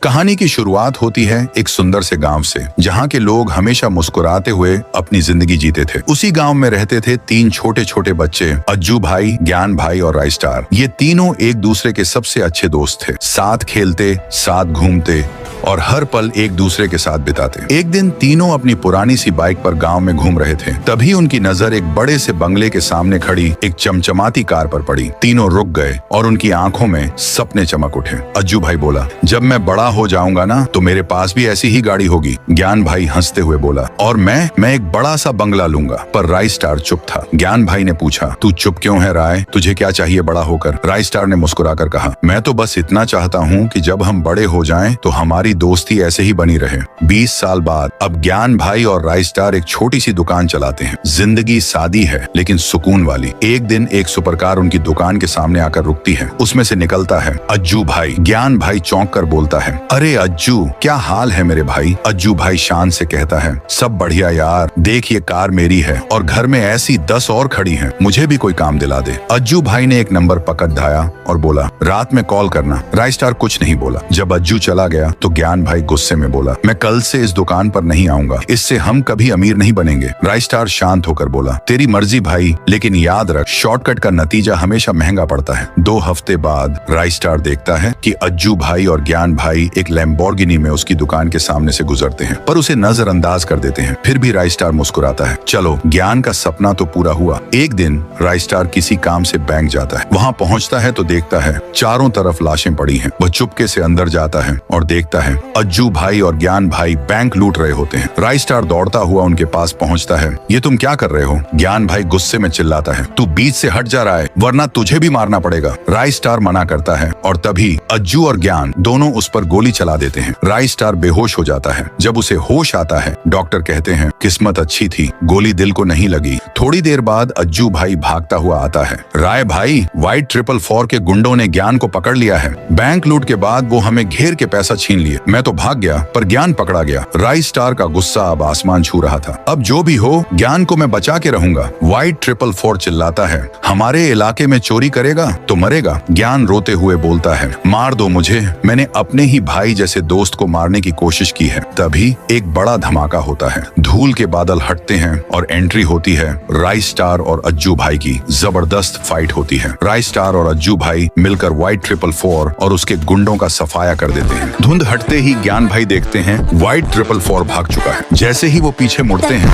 कहानी की शुरुआत होती है एक सुंदर से गांव से, जहां के लोग हमेशा मुस्कुराते हुए अपनी जिंदगी जीते थे। उसी गांव में रहते थे तीन छोटे छोटे बच्चे, अज्जू भाई, ज्ञान भाई और राय स्टार। ये तीनों एक दूसरे के सबसे अच्छे दोस्त थे। साथ खेलते, साथ घूमते और हर पल एक दूसरे के साथ बिताते। एक दिन तीनों अपनी पुरानी सी बाइक पर गांव में घूम रहे थे। तभी उनकी नजर एक बड़े से बंगले के सामने खड़ी एक चमचमाती कार पर पड़ी। तीनों रुक गए और उनकी आंखों में सपने चमक उठे। अज्जू भाई बोला, जब मैं बड़ा हो जाऊंगा ना तो मेरे पास भी ऐसी ही गाड़ी होगी। ज्ञान भाई हंसते हुए बोला, और मैं एक बड़ा सा बंगला लूंगा। पर राय स्टार चुप था। ज्ञान भाई ने पूछा, तू चुप क्यों है राय? तुझे क्या चाहिए बड़ा होकर? राय स्टार ने मुस्कुराकर कहा, मैं तो बस इतना चाहता हूँ कि जब हम बड़े हो जाएं तो हमारी दोस्ती ऐसे ही बनी रहे। 20 साल बाद अब ज्ञान भाई और राय स्टार एक छोटी सी दुकान चलाते हैं। जिंदगी सादी है लेकिन सुकून वाली। एक दिन एक सुपरकार उनकी दुकान के सामने आकर रुकती है। उसमें से निकलता है अज्जू भाई। ज्ञान भाई चौंक कर बोलता है, अरे अज्जू, क्या हाल है मेरे भाई? अज्जू भाई शान से कहता है, सब बढ़िया यार, देख ये कार मेरी है और घर में ऐसी 10 और खड़ी हैं, मुझे भी कोई काम दिला दे। अज्जू भाई ने एक नंबर पकड़ धाया और बोला, रात में कॉल करना। राय स्टार कुछ नहीं बोला। जब अज्जू चला गया तो ज्ञान भाई गुस्से में बोला, मैं कल से इस दुकान पर नहीं आऊंगा, इससे हम कभी अमीर नहीं बनेंगे। राय स्टार शांत होकर बोला, तेरी मर्जी भाई, लेकिन याद रख, शॉर्टकट का नतीजा हमेशा महंगा पड़ता है। 2 हफ्ते बाद राय स्टार देखता है कि अज्जू भाई और ज्ञान भाई एक लैम्बोर्गिनी में उसकी दुकान के सामने से गुजरते हैं, पर उसे नजरअंदाज कर देते हैं। फिर भी राय स्टार मुस्कुराता है। चलो, ज्ञान का सपना तो पूरा हुआ। एक दिन राय स्टार किसी काम से बैंक जाता है। वहाँ पहुँचता है तो देखता है चारों तरफ लाशें पड़ी हैं। वह चुपके से अंदर जाता है और देखता है अज्जू भाई और ज्ञान भाई बैंक लूट रहे होते हैं। राय स्टार दौड़ता हुआ उनके पास पहुँचता है। ये तुम क्या कर रहे हो? ज्ञान भाई गुस्से में चिल्लाता है, तू बीच से हट जा रहा है वरना तुझे भी मारना पड़ेगा। राय स्टार मना करता है और तभी अज्जू और ज्ञान दोनों उस पर गोली चला देते हैं। राय स्टार बेहोश हो जाता है। जब उसे होश आता है, डॉक्टर कहते हैं, किस्मत अच्छी थी, गोली दिल को नहीं लगी। थोड़ी देर बाद अज्जू भाई भागता हुआ आता है। राय भाई, वाइट 444 के गुंडों ने ज्ञान को पकड़ लिया है। बैंक लूट के बाद वो हमें घेर के पैसा छीन लिए। मैं तो भाग गया पर ज्ञान पकड़ा गया। राय स्टार का गुस्सा अब आसमान छू रहा था। अब जो भी हो, ज्ञान को मैं बचा के रहूंगा। वाइट 444 चिल्लाता है, हमारे इलाके में चोरी करेगा तो मरेगा। ज्ञान रोते हुए बोलता है, मार दो मुझे, मैंने अपने ही भाई जैसे दोस्त को मारने की कोशिश की है। तभी एक बड़ा धमाका होता है। धूल के बादल हटते हैं और एंट्री होती है राय स्टार और अज्जू भाई की। जबरदस्त फाइट होती है। राय स्टार और अज्जू भाई मिलकर वाइट 444 और उसके गुंडों का सफाया कर देते हैं। धुंध हटते ही ज्ञान भाई देखते हैं वाइट 444 भाग चुका है। जैसे ही वो पीछे मुड़ते हैं,